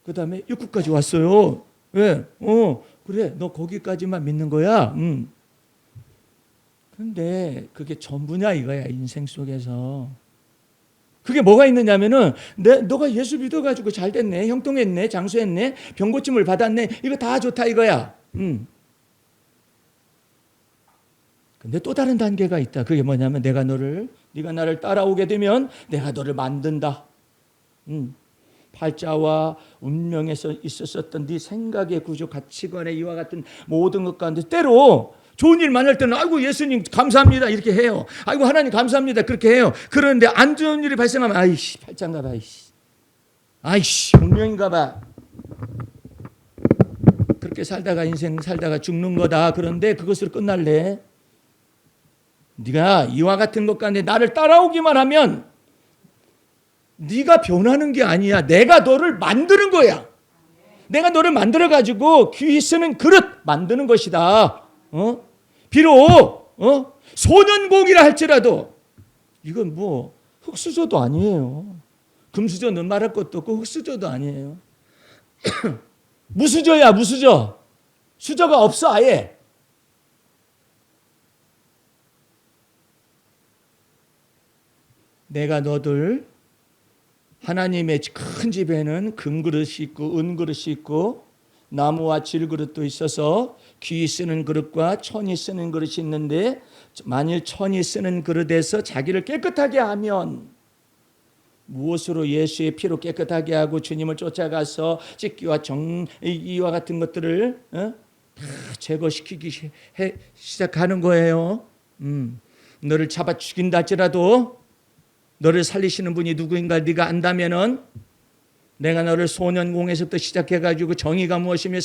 그 다음에 6급까지 왔어요. 왜? 그래, 너 거기까지만 믿는 거야. 근데 그게 전부냐 이거야, 인생 속에서. 그게 뭐가 있느냐면은 너가 예수 믿어가지고 잘 됐네, 형통했네, 장수했네, 병고침을 받았네, 이거 다 좋다 이거야. 근데 또 다른 단계가 있다. 그게 뭐냐면 네가 나를 따라오게 되면 내가 너를 만든다. 팔자와 운명에서 있었던 네 생각의 구조, 가치관의 이와 같은 모든 것 가운데 때로 좋은 일 만날 때는 아이고 예수님 감사합니다 이렇게 해요. 아이고 하나님 감사합니다 그렇게 해요. 그런데 안 좋은 일이 발생하면 아이씨 팔자인가 봐. 아이씨 운명인가 봐. 그렇게 살다가 인생 살다가 죽는 거다. 그런데 그것으로 끝날래? 네가 이와 같은 것 가운데 나를 따라오기만 하면 네가 변하는 게 아니야. 내가 너를 만드는 거야. 내가 너를 만들어가지고 귀히 쓰는 그릇 만드는 것이다. 비록 소년공이라 할지라도 이건 뭐 흙수저도 아니에요. 금수저는 말할 것도 없고 흙수저도 아니에요. 무수저야 무수저. 수저가 없어 아예. 내가 너들 하나님의 큰 집에는 금그릇이 있고 은그릇이 있고 나무와 질그릇도 있어서 귀 쓰는 그릇과 천이 쓰는 그릇이 있는데 만일 천이 쓰는 그릇에서 자기를 깨끗하게 하면 무엇으로 예수의 피로 깨끗하게 하고 주님을 쫓아가서 찢기와 이와 같은 것들을 다 제거시키기 시작하는 거예요. 너를 잡아 죽인다 할지라도 너를 살리시는 분이 누구인가 네가 안다면은 내가 너를 소년공에서부터 시작해가지고 정의가 무엇이며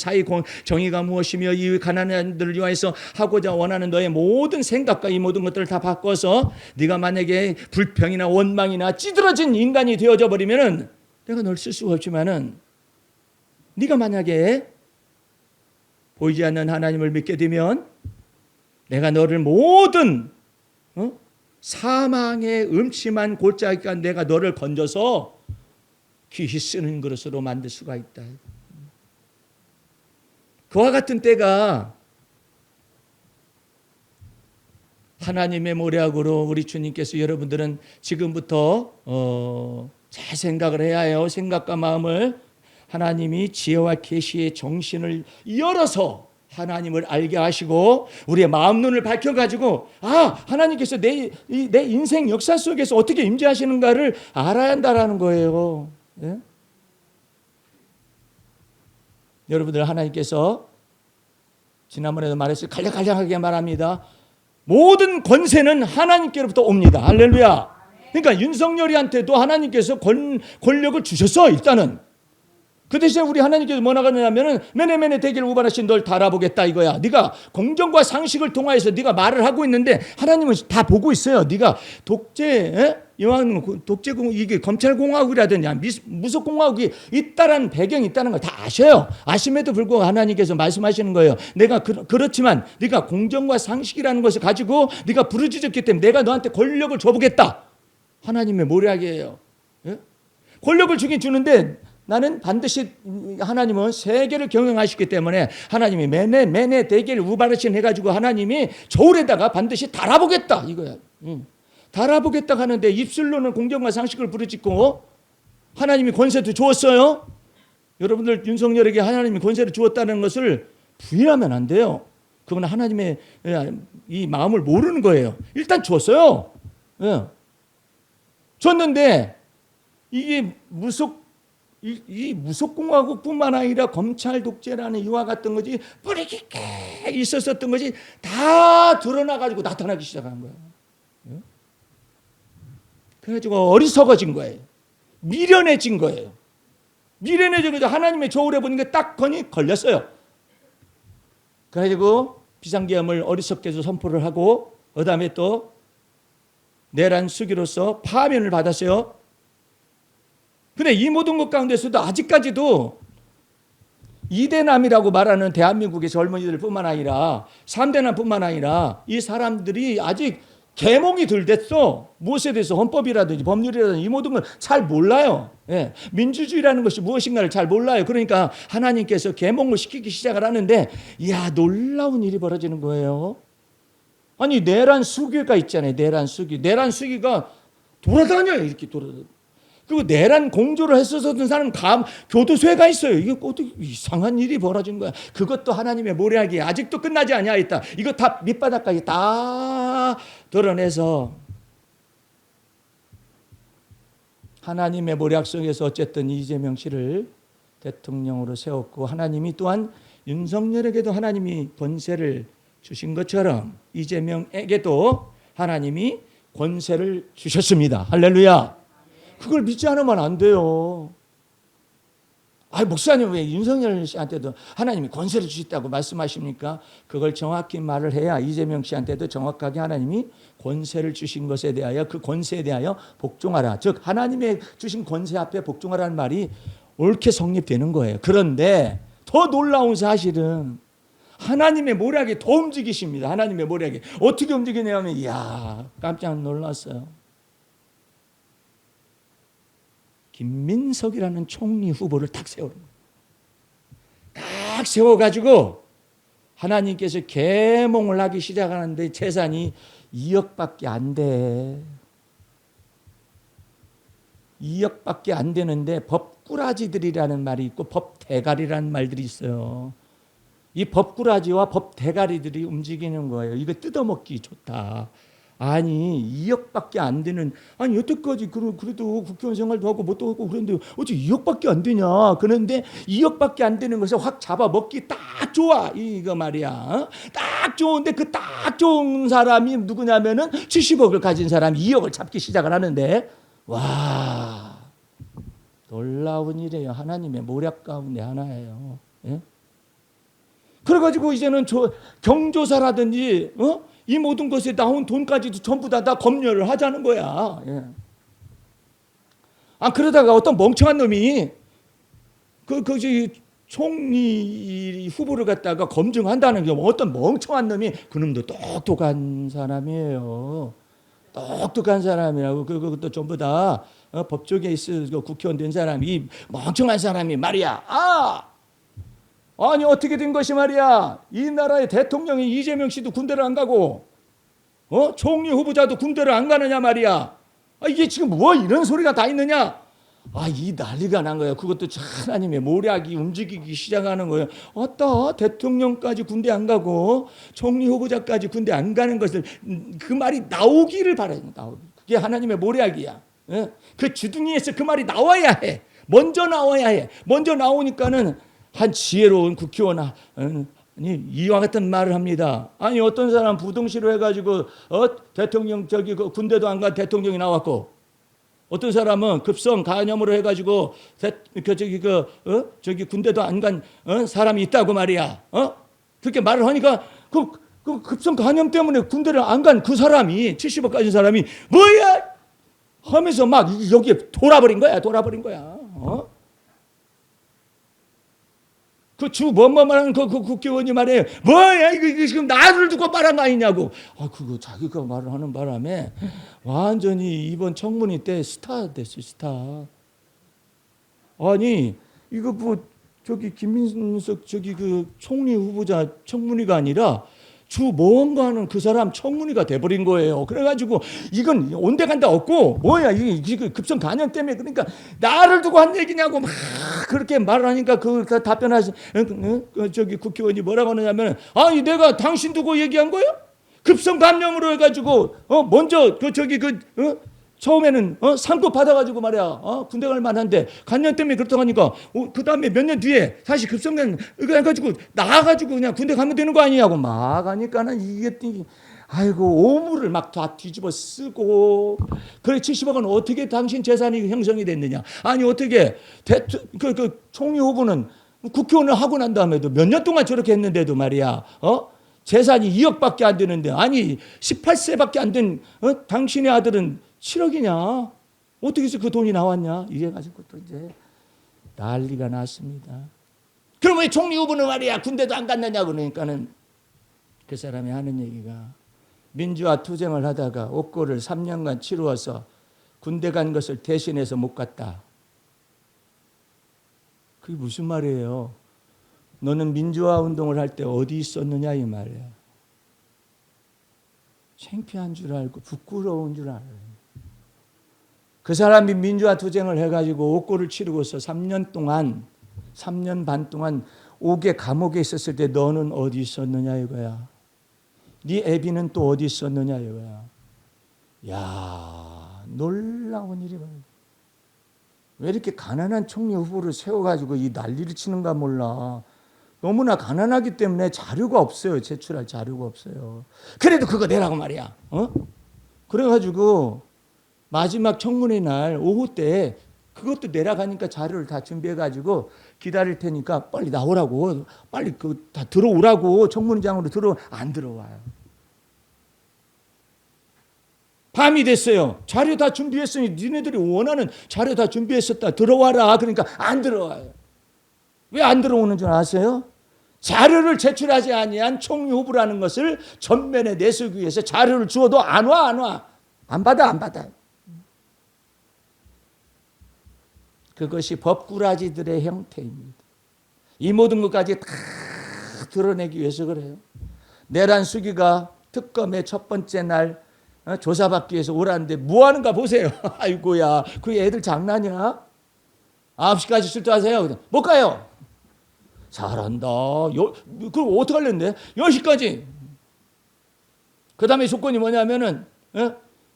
정의가 무엇이며 이 가난한 자들을 위하여서 하고자 원하는 너의 모든 생각과 이 모든 것들을 다 바꿔서 네가 만약에 불평이나 원망이나 찌들어진 인간이 되어져 버리면은 내가 널 쓸 수가 없지만은 네가 만약에 보이지 않는 하나님을 믿게 되면 내가 너를 모든 사망의 음침한 골짜기가 내가 너를 건져서 귀히 쓰는 그릇으로 만들 수가 있다. 그와 같은 때가 하나님의 모략으로 우리 주님께서 여러분들은 지금부터 잘 생각을 해야 해요. 생각과 마음을 하나님이 지혜와 계시의 정신을 열어서 하나님을 알게 하시고 우리의 마음 눈을 밝혀가지고 하나님께서 내 인생 역사 속에서 어떻게 임재하시는가를 알아야 한다라는 거예요. 예? 여러분들 하나님께서 지난번에도 말했어요. 간략하게 말합니다. 모든 권세는 하나님께로부터 옵니다. 할렐루야. 그러니까 윤석열이한테도 하나님께서 권력을 주셨어. 일단은 그 대신에 우리 하나님께서 뭐 나가냐면은 메네메네 대기를 우발하신 널 달아보겠다 이거야. 네가 공정과 상식을 통하여서 네가 말을 하고 있는데 하나님은 다 보고 있어요. 네가 독재공화국 이게 검찰공화국이라든지 무속공화국이 있다라는 배경이 있다는 걸 다 아셔요. 아심에도 불구하고 하나님께서 말씀하시는 거예요. 내가 그렇지만 네가 공정과 상식이라는 것을 가지고 네가 부르짖었기 때문에 내가 너한테 권력을 줘보겠다. 하나님의 모략이에요. 예? 권력을 주긴 주는데 나는 반드시 하나님은 세계를 경영하시기 때문에 하나님이 매네 대계를 우발하신 해가지고 하나님이 저울에다가 반드시 달아보겠다 이거야. 달아보겠다 하는데 입술로는 공정과 상식을 부르짖고 하나님이 권세도 주었어요. 여러분들 윤석열에게 하나님이 권세를 주었다는 것을 부인하면 안 돼요. 그건 하나님의 이 마음을 모르는 거예요. 일단 주었어요. 예. 줬는데 이게 이 무속공화국뿐만 아니라 검찰 독재라는 이와 같은 것이 뿌리 깊게 있었던 것이 다 드러나가지고 나타나기 시작한 거예요. 그래가지고 어리석어진 거예요. 미련해진 거예요. 미련해져서 하나님의 저울에 보니까 딱 걸렸어요. 그래가지고 비상계엄을 어리석게도 선포를 하고 그 다음에 또 내란 수기로서 파면을 받았어요. 근데 이 모든 것 가운데서도 아직까지도 이대남이라고 말하는 대한민국의 젊은이들 뿐만 아니라 3대남뿐만 아니라 이 사람들이 아직 계몽이 덜 됐어. 무엇에 대해서 헌법이라든지 법률이라든지 이 모든 걸 잘 몰라요. 예. 민주주의라는 것이 무엇인가를 잘 몰라요. 그러니까 하나님께서 계몽을 시키기 시작을 하는데 놀라운 일이 벌어지는 거예요. 아니 내란 수기가 있잖아요. 내란 수기가 돌아다녀요. 이렇게 돌아다녀요. 그리고 내란 공조를 했었던 사람 교도소에 가 있어요. 이게 어떻게 이상한 일이 벌어진 거야. 그것도 하나님의 모략이 아직도 끝나지 않아 있다. 이거 다 밑바닥까지 다 드러내서 하나님의 모략 속에서 어쨌든 이재명 씨를 대통령으로 세웠고 하나님이 또한 윤석열에게도 하나님이 권세를 주신 것처럼 이재명에게도 하나님이 권세를 주셨습니다. 할렐루야. 그걸 믿지 않으면 안 돼요. 목사님 왜 윤석열 씨한테도 하나님이 권세를 주셨다고 말씀하십니까? 그걸 정확히 말을 해야 이재명 씨한테도 정확하게 하나님이 권세를 주신 것에 대하여 그 권세에 대하여 복종하라. 즉 하나님의 주신 권세 앞에 복종하라는 말이 옳게 성립되는 거예요. 그런데 더 놀라운 사실은 하나님의 모략이 더 움직이십니다. 하나님의 모략이 어떻게 움직이냐면 깜짝 놀랐어요. 김민석이라는 총리 후보를 딱 세우는 거예요. 딱 세워가지고 하나님께서 계몽을 하기 시작하는데 재산이 2억밖에 안 돼. 2억밖에 안 되는데 법꾸라지들이라는 말이 있고 법대가리라는 말들이 있어요. 이 법꾸라지와 법대가리들이 움직이는 거예요. 이거 뜯어먹기 좋다. 아니 2억밖에 안 되는 여태까지 그래도 국회의원 생활도 하고 뭣도 하고 그런데 어째 2억밖에 안 되냐. 그런데 2억밖에 안 되는 것을 확 잡아먹기 딱 좋아 이거 말이야. 딱 좋은데 그 딱 좋은 사람이 누구냐면은 70억을 가진 사람이 2억을 잡기 시작을 하는데 와 놀라운 일이에요. 하나님의 모략 가운데 하나예요. 예? 그래가지고 이제는 경조사라든지 이 모든 것에 나온 돈까지도 전부 다 검열을 하자는 거야. 예. 그러다가 어떤 멍청한 놈이 그 총리 후보를 갖다가 검증한다는 게 어떤 멍청한 놈이 그놈도 똑똑한 사람이에요. 똑똑한 사람이라고 그것도 전부 다 법조계에 있어 국회의원 된 사람이 멍청한 사람이 말이야. 아니 어떻게 된 것이 말이야. 이 나라의 대통령이 이재명 씨도 군대를 안 가고 총리 후보자도 군대를 안 가느냐 말이야. 이게 지금 뭐 이런 소리가 다 있느냐. 이 난리가 난 거예요. 그것도 하나님의 모략이 움직이기 시작하는 거예요. 어떠 대통령까지 군대 안 가고 총리 후보자까지 군대 안 가는 것을 그 말이 나오기를 바라요. 그게 하나님의 모략이야. 그 주둥이에서 그 말이 나와야 해. 먼저 나와야 해. 먼저 나오니까는 한 지혜로운 국회의원 아니 이와 같은 말을 합니다. 아니 어떤 사람 부동시로 해가지고 대통령 저기 그 군대도 안 간 대통령이 나왔고, 어떤 사람은 급성 간염으로 해가지고 저기 군대도 안 간 사람이 있다고 말이야. 그렇게 말을 하니까 그 급성 간염 때문에 군대를 안 간 그 사람이 70억 가진 사람이 뭐야 하면서 막 여기에 돌아버린 거야. 그 주 뭐뭐말하는 그 국회의원이 말해요. 뭐야 이거 지금 나를 두고 말한 거 아니냐고. 그거 자기가 말을 하는 바람에 완전히 이번 청문회 때 스타 됐어요. 스타. 아니 이거 뭐 저기 김민석 저기 그 총리 후보자 청문회가 아니라 주 뭔가 하는 그 사람 청문회가 돼버린 거예요. 그래가지고 이건 온데간데 없고 뭐야 이게 급성 간염 때문에 그러니까 나를 두고 한 얘기냐고 막 그렇게 말을 하니까 그 답변하신 저기 국회의원이 뭐라고 하느냐면 내가 당신 두고 얘기한 거예요? 급성 감염으로 해가지고 먼저 처음에는 상급 받아가지고 말이야 군대 갈 만한데 간염 때문에 그렇다고 하니까 그 다음에 몇 년 뒤에 다시 급성간 해가지고 나가가지고 그냥 군대 가면 되는 거 아니냐고 막 하니까는 이게 아이고 오물을 막 다 뒤집어 쓰고 그래 70억은 어떻게 당신 재산이 형성이 됐느냐. 아니 어떻게 그 총리 후보는 국회의원을 하고 난 다음에도 몇 년 동안 저렇게 했는데도 말이야 재산이 2억밖에 안 되는데 아니 18세밖에 안 된 당신의 아들은 7억이냐? 어떻게 해서 그 돈이 나왔냐? 이래 가지고 또 이제 난리가 났습니다. 그러면 총리 후보는 말이야 군대도 안 갔느냐 그러니까는 그 사람이 하는 얘기가 민주화 투쟁을 하다가 옥고를 3년간 치루어서 군대 간 것을 대신해서 못 갔다. 그게 무슨 말이에요? 너는 민주화 운동을 할 때 어디 있었느냐 이 말이야. 창피한 줄 알고 부끄러운 줄 알아요. 그 사람이 민주화 투쟁을 해가지고 옥고를 치르고서 3년 반 동안 옥에 감옥에 있었을 때 너는 어디 있었느냐 이거야. 네 애비는 또 어디 있었느냐 이거야. 야 놀라운 일이 말이야. 왜 이렇게 가난한 총리 후보를 세워가지고 이 난리를 치는가 몰라. 너무나 가난하기 때문에 자료가 없어요. 제출할 자료가 없어요. 그래도 그거 내라고 말이야. 그래가지고 마지막 청문회 날 오후 때 그것도 내려가니까 자료를 다 준비해가지고 기다릴 테니까 빨리 나오라고 빨리 다 들어오라고 청문회장으로 안 들어와요. 밤이 됐어요. 자료 다 준비했으니 니네들이 원하는 자료 다 준비했었다. 들어와라. 그러니까 안 들어와요. 왜 안 들어오는 줄 아세요? 자료를 제출하지 아니한 총리 후보라는 것을 전면에 내세우기 위해서 자료를 주어도 안 와. 안 받아. 그것이 법꾸라지들의 형태입니다. 이 모든 것까지 다 드러내기 위해서 그래요. 내란 수기가 특검의 첫 번째 날 조사받기 위해서 오라는데 뭐 하는가 보세요. 아이고야, 그 애들 장난이야? 9시까지 출두하세요. 못 가요. 잘한다. 그럼 어떻게 하려는데? 10시까지. 그 다음에 조건이 뭐냐면은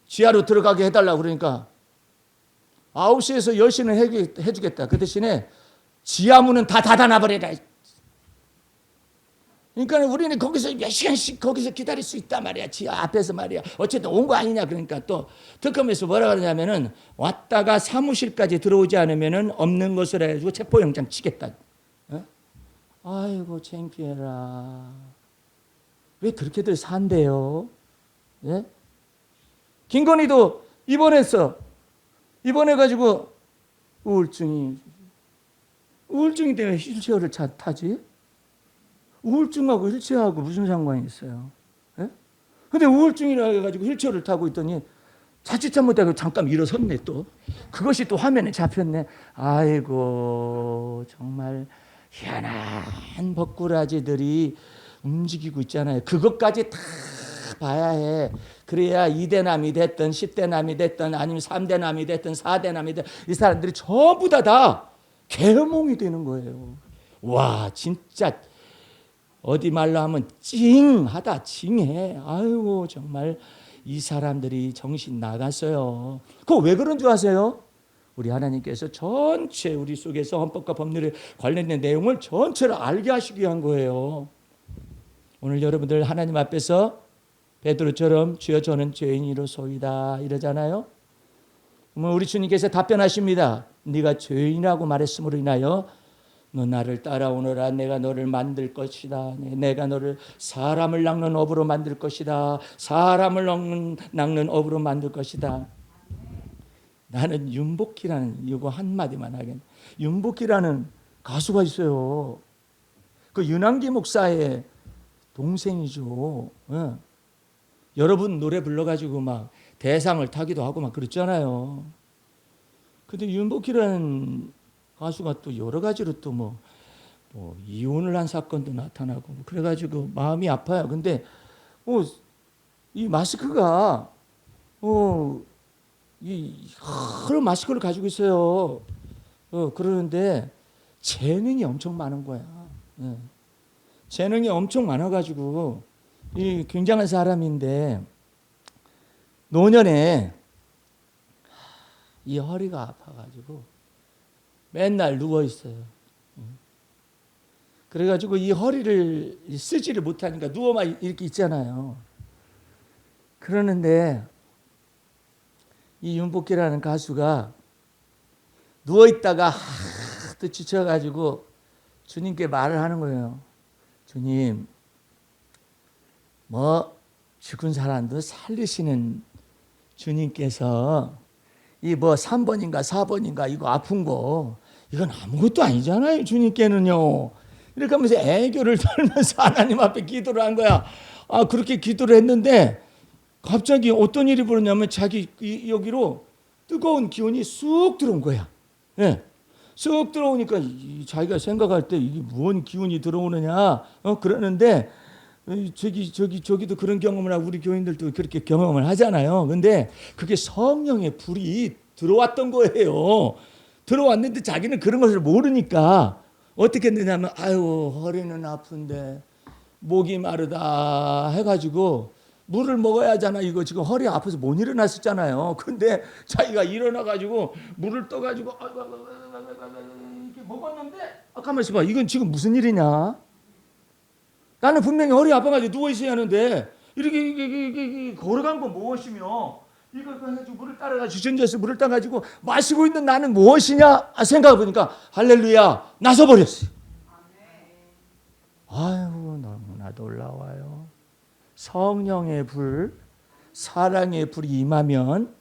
지하로 들어가게 해달라고 그러니까 9시에서 10시는 해주겠다. 그 대신에 지하문은 다 닫아놔버려라. 그러니까 우리는 거기서 몇 시간씩 거기서 기다릴 수 있단 말이야. 지하 앞에서 말이야. 어쨌든 온 거 아니냐. 그러니까 또 특검에서 뭐라 그러냐면은 왔다가 사무실까지 들어오지 않으면은 없는 것을 해가지고 체포영장 치겠다. 아이고 창피해라. 왜 그렇게들 산대요? 예? 김건희도 입원해가지고 우울증이 때문에 휠체어를 타지? 우울증하고 휠체어하고 무슨 상관이 있어요? 예? 근데 우울증이라 해가지고 휠체어를 타고 있더니 자칫 잘못하고 잠깐 일어섰네 또. 그것이 또 화면에 잡혔네. 아이고 정말 희한한 벚꾸라지들이 움직이고 있잖아요. 그것까지 다 봐야 해. 그래야 2대남이 됐든 10대남이 됐든 아니면 3대남이 됐든 4대남이 됐든 이 사람들이 전부 다 계몽이 되는 거예요. 와, 진짜 어디 말로 하면 찡하다, 찡해. 아이고, 정말 이 사람들이 정신 나갔어요. 그거 왜 그런 줄 아세요? 우리 하나님께서 전체 우리 속에서 헌법과 법률에 관련된 내용을 전체를 알게 하시기 위한 거예요. 오늘 여러분들 하나님 앞에서 베드로처럼 주여 저는 죄인이로소이다 이러잖아요. 그러면 우리 주님께서 답변하십니다. 네가 죄인이라고 말했음으로 인하여 너 나를 따라오너라. 내가 너를 만들 것이다. 내가 너를 사람을 낚는 업으로 만들 것이다. 사람을 낚는 업으로 만들 것이다. 나는 윤복희라는 이거 한마디만 하겠네. 윤복희라는 가수가 있어요. 그 윤한기 목사의 동생이죠. 예. 여러분 노래 불러가지고 막 대상을 타기도 하고 막 그랬잖아요. 근데 윤복희라는 가수가 또 여러 가지로 또 뭐 이혼을 한 사건도 나타나고 뭐 그래가지고 마음이 아파요. 근데 이 마스크가 이 여러 마스크를 가지고 있어요. 그러는데 재능이 엄청 많은 거야. 예. 재능이 엄청 많아가지고 이 굉장한 사람인데 노년에 이 허리가 아파가지고 맨날 누워 있어요. 그래가지고 이 허리를 쓰지를 못하니까 누워만 이렇게 있잖아요. 그러는데 이 윤복희라는 가수가 누워 있다가 하도 지쳐가지고 주님께 말을 하는 거예요. 주님, 죽은 사람도 살리시는 주님께서 이 3번인가 4번인가 이거 아픈 거 이건 아무것도 아니잖아요. 주님께는요. 이렇게 하면서 애교를 떨면서 하나님 앞에 기도를 한 거야. 그렇게 기도를 했는데 갑자기 어떤 일이 벌어졌냐면 자기 여기로 뜨거운 기운이 쑥 들어온 거야. 예. 쑥 들어오니까 자기가 생각할 때 이게 무슨 기운이 들어오느냐 그러는데 저기도 그런 경험을 하고 우리 교인들도 그렇게 경험을 하잖아요. 근데 그게 성령의 불이 들어왔던 거예요. 들어왔는데 자기는 그런 것을 모르니까 어떻게 했느냐면 허리는 아픈데 목이 마르다 해가지고 물을 먹어야 하잖아. 이거 지금 허리 아파서 못 일어났었잖아요. 근데 자기가 일어나가지고 물을 떠가지고 이렇게 먹었는데 가만히 있어봐. 이건 지금 무슨 일이냐? 나는 분명히 허리 아파가지고 누워 있어야 하는데 이렇게 걸어간 건 무엇이며 이걸 해가지고 물을 따라가지고 전져서 물을 따가지고 마시고 있는 나는 무엇이냐 생각해 보니까 할렐루야 나서 버렸어요. 아유 너무나 놀라워요. 성령의 불, 사랑의 불이 임하면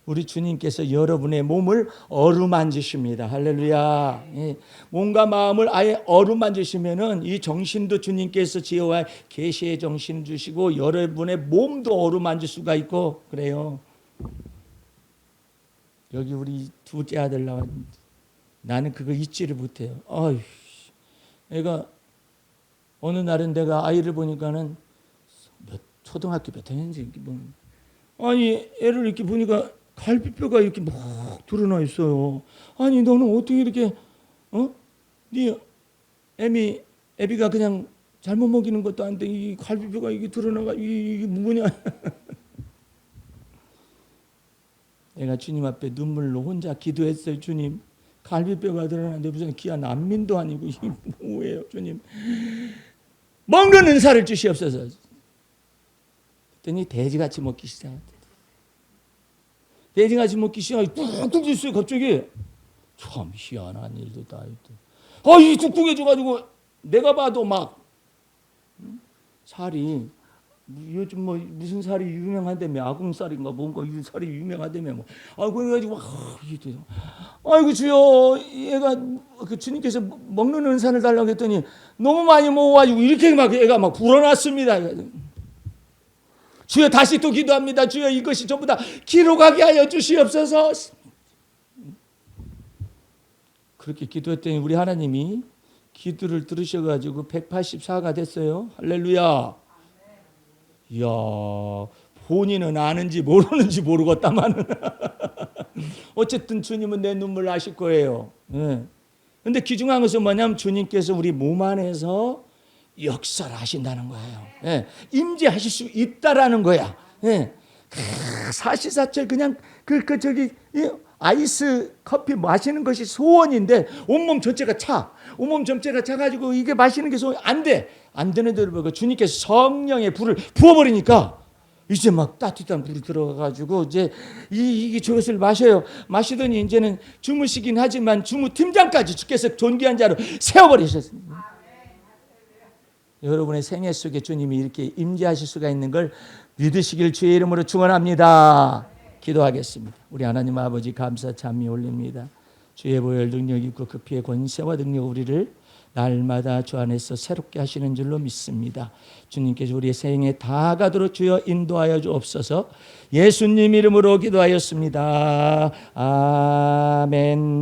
우리 주님께서 여러분의 몸을 어루만지십니다. 할렐루야. 몸과 마음을 아예 어루만지시면은 이 정신도 주님께서 지어와 계시의 정신을 주시고 여러분의 몸도 어루만질 수가 있고 그래요. 여기 우리 둘째 아들 나왔는데 나는 그거 잊지를 못해요. 애가 어느 날은 내가 아이를 보니까는 초등학교 몇 학년인지 아니 애를 이렇게 보니까 갈비뼈가 이렇게 막 드러나 있어요. 아니 너는 어떻게 이렇게 네 애비가 그냥 잘못 먹이는 것도 아닌데 이 갈비뼈가 이게 드러나가 이게 뭐냐? 내가 주님 앞에 눈물로 혼자 기도했어요. 주님, 갈비뼈가 드러나는데 무슨 기아 난민도 아니고 이게 뭐예요, 주님? 먹는 은사를 주시옵소서. 그랬더니 돼지같이 먹기 시작했대. 돼지같이 먹기 시작하고 뚝뚝 있어요. 갑자기 참 희한한 일도 다 있고. 이 뚝뚝해져가지고 내가 봐도 막 살이 요즘 무슨 살이 유명하다며 아궁살인가 뭔가 이 살이 유명하다며 그래가지고 아이고 주여 얘가 그 주님께서 먹는 은사를 달라고 했더니 너무 많이 먹어가지고 이렇게 막 애가 막 불어났습니다. 주여 다시 또 기도합니다. 주여 이것이 전부 다 기로 가게 하여 주시옵소서. 그렇게 기도했더니 우리 하나님이 기도를 들으셔가지고 184가 됐어요. 할렐루야. 이야, 본인은 아는지 모르는지 모르겠다마는 어쨌든 주님은 내 눈물 아실 거예요. 근데 귀중한 것은 뭐냐면 주님께서 우리 몸 안에서 역사를 하신다는 거예요. 임재하실 수 있다라는 거야. 사시사철 그냥 저기 아이스 커피 마시는 것이 소원인데 온몸 전체가 차. 온몸 전체가 차가지고 이게 마시는 게 소원 안 돼. 안 되는 대로 보고 주님께서 성령의 불을 부어버리니까 이제 막 따뜻한 불이 들어가가지고 이제 이 저것을 마셔요. 마시더니 이제는 주무시긴 하지만 주무팀장까지 주께서 존귀한 자로 세워버리셨습니다. 여러분의 생애 속에 주님이 이렇게 임재하실 수가 있는 걸 믿으시길 주의 이름으로 축원합니다. 기도하겠습니다. 우리 하나님 아버지 감사 찬미 올립니다. 주의 보혈 능력 있고 그 피의 권세와 능력 우리를 날마다 주 안에서 새롭게 하시는 줄로 믿습니다. 주님께서 우리의 생에 다가도록 주여 인도하여 주옵소서. 예수님 이름으로 기도하였습니다. 아멘.